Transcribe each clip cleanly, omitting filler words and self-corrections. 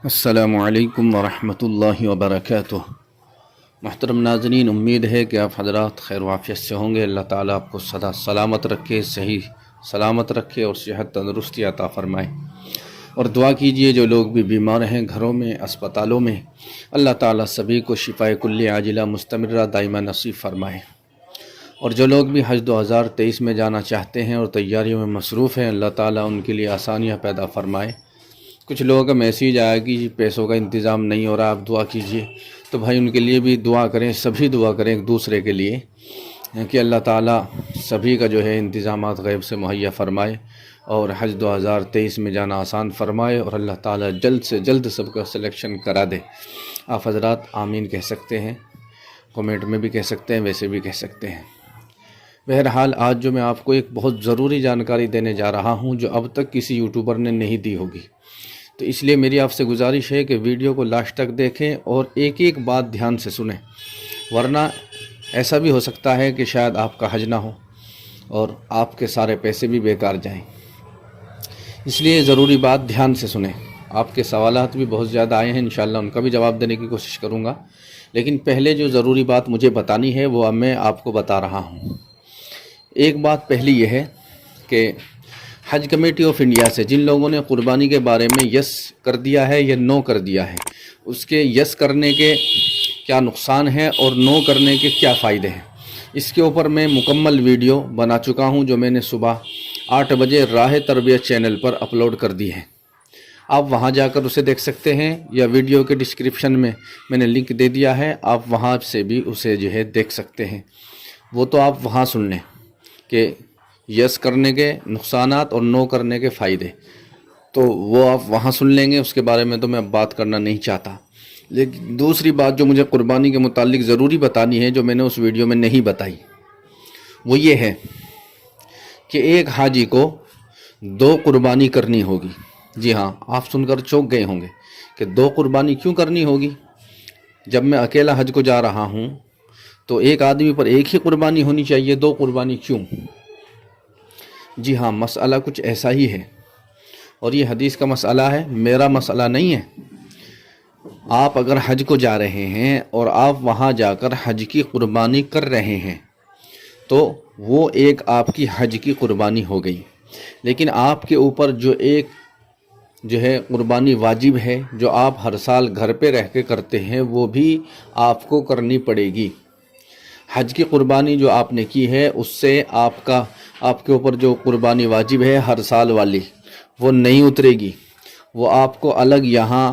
السلام علیکم ورحمۃ اللہ وبرکاتہ۔ محترم ناظرین، امید ہے کہ آپ حضرات خیر و عافیت سے ہوں گے۔ اللہ تعالیٰ آپ کو سدا سلامت رکھے، صحیح سلامت رکھے اور صحت تندرستی عطا فرمائے۔ اور دعا کیجئے جو لوگ بھی بیمار ہیں گھروں میں، اسپتالوں میں، اللہ تعالیٰ سبھی کو شفائے کلی عاجلہ مستمرہ دائمہ نصیب فرمائے۔ اور جو لوگ بھی حج 2023 میں جانا چاہتے ہیں اور تیاریوں میں مصروف ہیں، اللہ تعالیٰ ان کے لیے آسانیاں پیدا فرمائے۔ کچھ لوگوں کا میسیج آیا کہ پیسوں کا انتظام نہیں ہو رہا، آپ دعا کیجئے، تو بھائی ان کے لیے بھی دعا کریں، سبھی دعا کریں ایک دوسرے کے لیے کہ اللہ تعالیٰ سبھی کا جو ہے انتظامات غیب سے مہیا فرمائے اور حج 2023 میں جانا آسان فرمائے، اور اللہ تعالیٰ جلد سے جلد سب کا سلیکشن کرا دے۔ آپ حضرات آمین کہہ سکتے ہیں، کومنٹ میں بھی کہہ سکتے ہیں، ویسے بھی کہہ سکتے ہیں۔ بہرحال آج جو میں آپ کو ایک بہت ضروری جانکاری دینے جا رہا ہوں جو اب تک کسی یوٹیوبر نے نہیں دی ہوگی، تو اس لیے میری آپ سے گزارش ہے کہ ویڈیو کو لاسٹ تک دیکھیں اور ایک ایک بات دھیان سے سنیں، ورنہ ایسا بھی ہو سکتا ہے کہ شاید آپ کا حج نہ ہو اور آپ کے سارے پیسے بھی بیکار جائیں۔ اس لیے ضروری بات دھیان سے سنیں۔ آپ کے سوالات بھی بہت زیادہ آئے ہیں، انشاءاللہ ان کا بھی جواب دینے کی کوشش کروں گا، لیکن پہلے جو ضروری بات مجھے بتانی ہے وہ اب میں آپ کو بتا رہا ہوں۔ ایک بات پہلی یہ ہے کہ حج کمیٹی آف انڈیا سے جن لوگوں نے قربانی کے بارے میں یس کر دیا ہے یا نو کر دیا ہے، اس کے یس کرنے کے کیا نقصان ہے اور نو کرنے کے کیا فائدے ہیں، اس کے اوپر میں مکمل ویڈیو بنا چکا ہوں جو میں نے صبح 8 بجے راہ تربیت چینل پر اپلوڈ کر دی ہے۔ آپ وہاں جا کر اسے دیکھ سکتے ہیں یا ویڈیو کے ڈسکرپشن میں نے لنک دے دیا ہے، آپ وہاں سے بھی اسے جو ہے دیکھ سکتے ہیں۔ وہ تو آپ وہاں سن لیں کہ یس کرنے کے نقصانات اور نو کرنے کے فائدے، تو وہ آپ وہاں سن لیں گے، اس کے بارے میں تو میں اب بات کرنا نہیں چاہتا۔ لیکن دوسری بات جو مجھے قربانی کے متعلق ضروری بتانی ہے جو میں نے اس ویڈیو میں نہیں بتائی، وہ یہ ہے کہ ایک حاجی کو 2 قربانی کرنی ہوگی۔ جی ہاں، آپ سن کر چونک گئے ہوں گے کہ 2 قربانی کیوں کرنی ہوگی؟ جب میں اکیلا حج کو جا رہا ہوں تو ایک آدمی پر ایک ہی قربانی ہونی چاہیے، 2 قربانی کیوں؟ جی ہاں، مسئلہ کچھ ایسا ہی ہے، اور یہ حدیث کا مسئلہ ہے، میرا مسئلہ نہیں ہے۔ آپ اگر حج کو جا رہے ہیں اور آپ وہاں جا کر حج کی قربانی کر رہے ہیں تو وہ ایک آپ کی حج کی قربانی ہو گئی، لیکن آپ کے اوپر جو ہے قربانی واجب ہے جو آپ ہر سال گھر پہ رہ کے کرتے ہیں، وہ بھی آپ کو کرنی پڑے گی۔ حج کی قربانی جو آپ نے کی ہے اس سے آپ کے اوپر جو قربانی واجب ہے ہر سال والی، وہ نہیں اترے گی، وہ آپ کو الگ یہاں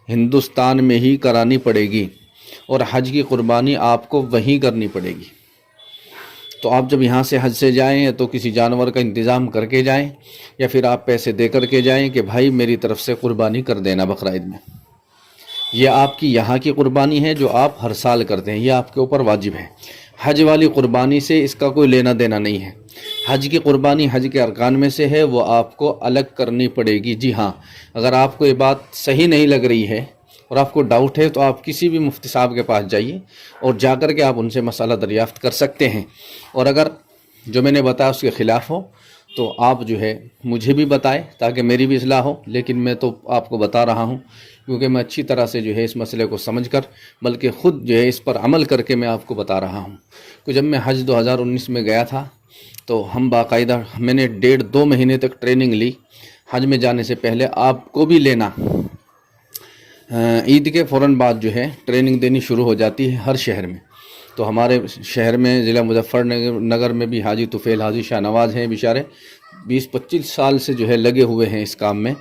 ہندوستان میں ہی کرانی پڑے گی، اور حج کی قربانی آپ کو وہیں کرنی پڑے گی۔ تو آپ جب یہاں سے حج سے جائیں تو کسی جانور کا انتظام کر کے جائیں، یا پھر آپ پیسے دے کر کے جائیں کہ بھائی میری طرف سے قربانی کر دینا بقرعید میں۔ یہ آپ کی یہاں کی قربانی ہے جو آپ ہر سال کرتے ہیں، یہ آپ کے اوپر واجب ہے۔ حج والی قربانی سے اس کا کوئی لینا دینا نہیں ہے۔ حج کی قربانی حج کے ارکان میں سے ہے، وہ آپ کو الگ کرنی پڑے گی۔ جی ہاں، اگر آپ کو یہ بات صحیح نہیں لگ رہی ہے اور آپ کو ڈاؤٹ ہے تو آپ کسی بھی مفتی صاحب کے پاس جائیے اور جا کر کے آپ ان سے مسئلہ دریافت کر سکتے ہیں، اور اگر جو میں نے بتایا اس کے خلاف ہو تو آپ جو ہے مجھے بھی بتائیں تاکہ میری بھی اصلاح ہو، لیکن میں تو آپ کو بتا رہا ہوں کیونکہ میں اچھی طرح سے جو ہے اس مسئلے کو سمجھ کر بلکہ خود جو ہے اس پر عمل کر کے میں آپ کو بتا رہا ہوں۔ کہ جب میں حج 2019 میں گیا تھا تو ہم باقاعدہ میں نے 1.5-2 مہینے تک ٹریننگ لی۔ حج میں جانے سے پہلے آپ کو بھی لینا، عید کے فوراً بعد جو ہے ٹریننگ دینی شروع ہو جاتی ہے ہر شہر میں۔ تو ہمارے شہر میں ضلع مظفر نگر میں بھی حاجی طفیل حاجی شاہ نواز ہیں، بیچارے 20-25 سال سے جو ہے لگے ہوئے ہیں اس کام میں،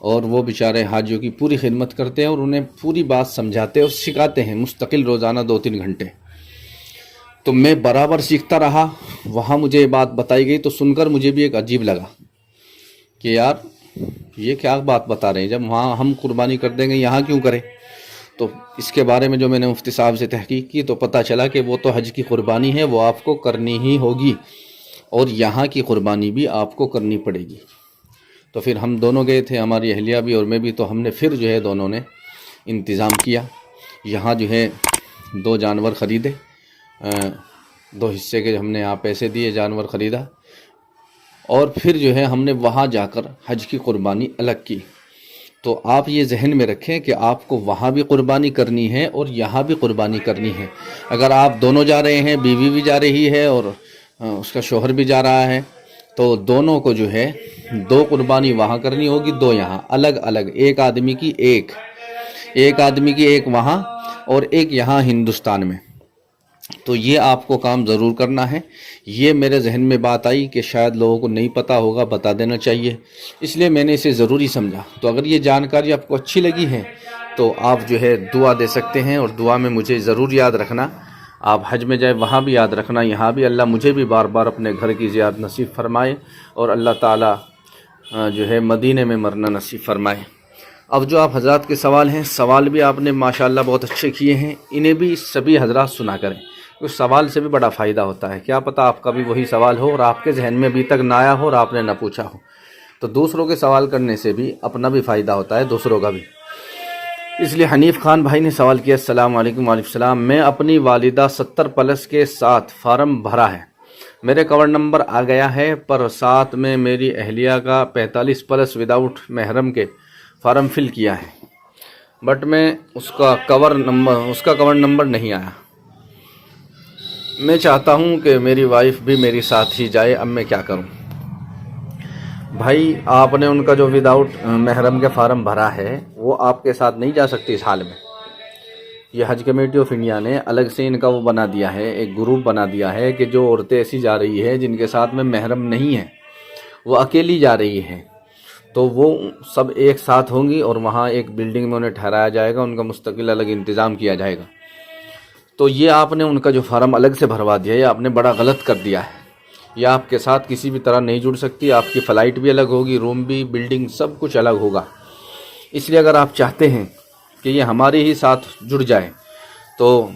اور وہ بیچارے حاجیوں کی پوری خدمت کرتے ہیں اور انہیں پوری بات سمجھاتے اور سکھاتے ہیں مستقل روزانہ 2-3 گھنٹے۔ تو میں برابر سیکھتا رہا، وہاں مجھے یہ بات بتائی گئی تو سن کر مجھے بھی ایک عجیب لگا کہ یار یہ کیا بات بتا رہے ہیں، جب وہاں ہم قربانی کر دیں گے یہاں کیوں کریں؟ تو اس کے بارے میں جو میں نے مفتی صاحب سے تحقیق کی تو پتہ چلا کہ وہ تو حج کی قربانی ہے، وہ آپ کو کرنی ہی ہوگی، اور یہاں کی قربانی بھی آپ کو کرنی پڑے گی۔ تو پھر ہم دونوں گئے تھے، ہماری اہلیہ بھی اور میں بھی، تو ہم نے پھر جو ہے دونوں نے انتظام کیا، یہاں جو ہے 2 جانور خریدے، 2 حصے کے ہم نے یہاں پیسے دیے، جانور خریدا، اور پھر جو ہے ہم نے وہاں جا کر حج کی قربانی الگ کی۔ تو آپ یہ ذہن میں رکھیں کہ آپ کو وہاں بھی قربانی کرنی ہے اور یہاں بھی قربانی کرنی ہے۔ اگر آپ دونوں جا رہے ہیں، بیوی بھی جا رہی ہے اور اس کا شوہر بھی جا رہا ہے، تو دونوں کو جو ہے 2 قربانی وہاں کرنی ہوگی، 2 یہاں، الگ الگ، ایک آدمی کی ایک وہاں اور ایک یہاں ہندوستان میں۔ تو یہ آپ کو کام ضرور کرنا ہے۔ یہ میرے ذہن میں بات آئی کہ شاید لوگوں کو نہیں پتہ ہوگا، بتا دینا چاہیے، اس لیے میں نے اسے ضروری سمجھا۔ تو اگر یہ جانکاری آپ کو اچھی لگی ہے تو آپ جو ہے دعا دے سکتے ہیں، اور دعا میں مجھے ضرور یاد رکھنا۔ آپ حج میں جائے وہاں بھی یاد رکھنا، یہاں بھی اللہ مجھے بھی بار بار اپنے گھر کی زیارت نصیب فرمائے، اور اللہ تعالیٰ جو ہے مدینے میں مرنا نصیب فرمائے۔ اب جو آپ حضرات کے سوال ہیں، سوال بھی آپ نے ماشاءاللہ بہت اچھے کیے ہیں، انہیں بھی سبھی حضرات سنا کریں، اس سوال سے بھی بڑا فائدہ ہوتا ہے۔ کیا پتہ آپ کا بھی وہی سوال ہو اور آپ کے ذہن میں ابھی تک نہ آیا ہو اور آپ نے نہ پوچھا ہو، تو دوسروں کے سوال کرنے سے بھی اپنا بھی فائدہ ہوتا ہے، دوسروں کا بھی۔ اس لیے حنیف خان بھائی نے سوال کیا، السلام علیکم۔ وعلیکم السلام۔ میں اپنی والدہ 70+ کے ساتھ فارم بھرا ہے، میرے کور نمبر آ گیا ہے، پر ساتھ میں میری اہلیہ کا 45+ وداؤٹ محرم کے فارم فل کیا ہے، بٹ میں اس کا کور نمبر نہیں آیا۔ میں چاہتا ہوں کہ میری وائف بھی میری ساتھ ہی جائے، اب میں کیا کروں؟ بھائی آپ نے ان کا جو وداؤٹ محرم کے فارم بھرا ہے وہ آپ کے ساتھ نہیں جا سکتی اس حال میں۔ یہ حج کمیٹی آف انڈیا نے الگ سے ان کا وہ بنا دیا ہے، ایک گروپ بنا دیا ہے کہ جو عورتیں ایسی جا رہی ہے جن کے ساتھ میں محرم نہیں ہے، وہ اکیلی جا رہی ہے، تو وہ سب ایک ساتھ ہوں گی اور وہاں ایک بلڈنگ میں انہیں ٹھہرایا جائے گا، ان کا مستقل الگ انتظام کیا جائے گا۔ تو یہ آپ نے ان کا جو فارم الگ سے بھروا دیا ہے، یہ آپ نے بڑا غلط کر دیا ہے۔ یہ آپ کے ساتھ کسی بھی طرح نہیں جڑ سکتی، آپ کی فلائٹ بھی الگ ہوگی، روم بھی، بلڈنگ، سب کچھ الگ ہوگا۔ اس لیے اگر آپ چاہتے ہیں کہ یہ ہمارے ہی ساتھ جڑ جائے تو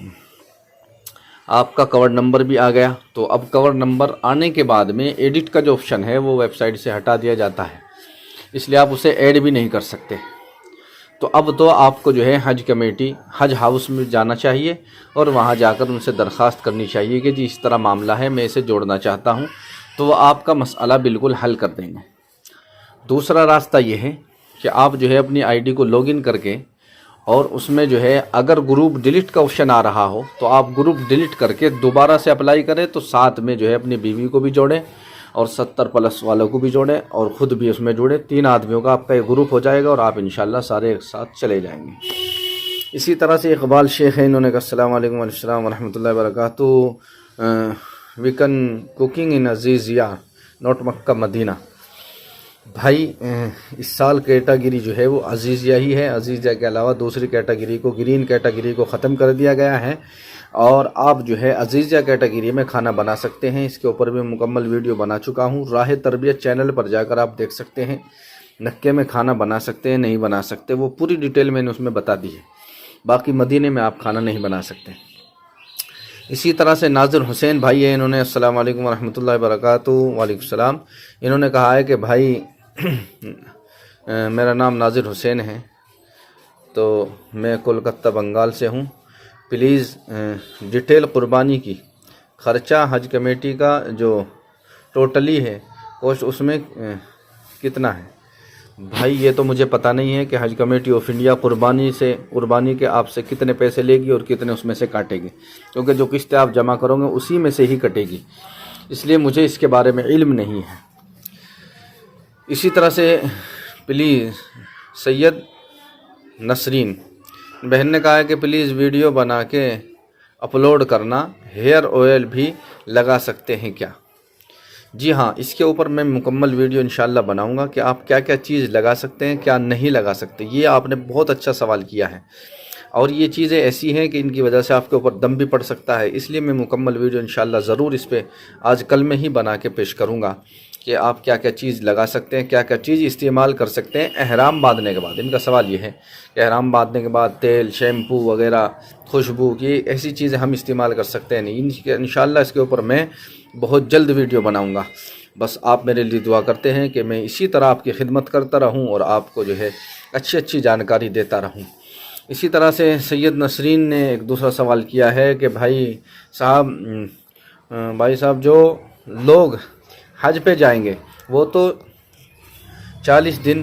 آپ کا کور نمبر بھی آ گیا، تو اب کور نمبر آنے کے بعد میں ایڈٹ کا جو آپشن ہے وہ ویب سائٹ سے ہٹا دیا جاتا ہے، اس لیے آپ اسے ایڈ بھی نہیں کر سکتے۔ تو اب تو آپ کو جو ہے حج کمیٹی حج ہاؤس میں جانا چاہیے اور وہاں جا کر ان سے درخواست کرنی چاہیے کہ جی اس طرح معاملہ ہے، میں اسے جوڑنا چاہتا ہوں، تو وہ آپ کا مسئلہ بالکل حل کر دیں گے۔ دوسرا راستہ یہ ہے کہ آپ جو ہے اپنی آئی ڈی کو لاگ ان کر کے، اور اس میں جو ہے اگر گروپ ڈیلیٹ کا آپشن آ رہا ہو تو آپ گروپ ڈیلیٹ کر کے دوبارہ سے اپلائی کریں، تو ساتھ میں جو ہے اپنی بیوی کو بھی جوڑیں اور 70+ والوں کو بھی جوڑیں اور خود بھی اس میں جوڑیں، 3 آدمیوں کا آپ کا ایک گروپ ہو جائے گا اور آپ انشاءاللہ سارے ایک ساتھ چلے جائیں گے۔ اسی طرح سے اقبال شیخ ہیں، انہوں نے کہا السلام علیکم وعلیکم السلام ورحمۃ اللہ وبرکاتہ۔ We can cooking in Aziziyah نوٹ مکہ مدینہ۔ بھائی اس سال کیٹاگری جو ہے وہ عزیزیہ ہی ہے، عزیزیہ کے علاوہ دوسری کیٹاگری کو، گرین کیٹاگری کو ختم کر دیا گیا ہے، اور آپ جو ہے عزیزیہ کیٹاگری میں کھانا بنا سکتے ہیں۔ اس کے اوپر بھی مکمل ویڈیو بنا چکا ہوں، راہ تربیت چینل پر جا کر آپ دیکھ سکتے ہیں۔ مکے میں کھانا بنا سکتے ہیں، نہیں بنا سکتے، وہ پوری ڈیٹیل میں نے اس میں بتا دی ہے، باقی مدینے میں آپ کھانا نہیں بنا سکتے۔ اسی طرح سے ناظر حسین بھائی ہیں، انہوں نے السلام علیکم ورحمۃ اللہ وبرکاتہ۔ وعلیکم السلام۔ انہوں نے کہا ہے کہ بھائی میرا نام ناظر حسین ہے، تو میں کولکتہ بنگال سے ہوں، پلیز ڈیٹیل قربانی کی خرچہ حج کمیٹی کا جو ٹوٹلی ہے کوسٹ اس میں کتنا ہے؟ بھائی یہ تو مجھے پتہ نہیں ہے کہ حج کمیٹی آف انڈیا قربانی کے آپ سے کتنے پیسے لے گی اور کتنے اس میں سے کاٹے گی، کیونکہ جو قسطیں آپ جمع کرو گے اسی میں سے ہی کٹے گی، اس لیے مجھے اس کے بارے میں علم نہیں ہے۔ اسی طرح سے پلیز سید نسرین بہن نے کہا ہے کہ پلیز ویڈیو بنا کے اپلوڈ کرنا، ہیئر آئل بھی لگا سکتے ہیں کیا؟ جی ہاں، اس کے اوپر میں مکمل ویڈیو انشاءاللہ بناؤں گا کہ آپ کیا کیا چیز لگا سکتے ہیں، کیا نہیں لگا سکتے۔ یہ آپ نے بہت اچھا سوال کیا ہے، اور یہ چیزیں ایسی ہیں کہ ان کی وجہ سے آپ کے اوپر دم بھی پڑ سکتا ہے، اس لیے میں مکمل ویڈیو انشاءاللہ ضرور اس پہ آج کل میں ہی بنا کے پیش کروں گا کہ آپ کیا کیا چیز لگا سکتے ہیں، کیا کیا چیز استعمال کر سکتے ہیں احرام باندھنے کے بعد۔ ان کا سوال یہ ہے کہ احرام باندھنے کے بعد تیل، شیمپو وغیرہ، خوشبو، یہ ایسی چیزیں ہم استعمال کر سکتے ہیں نہیں؟ انشاءاللہ اس کے اوپر میں بہت جلد ویڈیو بناؤں گا۔ بس آپ میرے لیے دعا کرتے ہیں کہ میں اسی طرح آپ کی خدمت کرتا رہوں اور آپ کو جو ہے اچھی جانکاری دیتا رہوں۔ اسی طرح سے سید نسرین نے ایک دوسرا سوال کیا ہے کہ بھائی صاحب جو لوگ حج پہ جائیں گے وہ تو 40 دن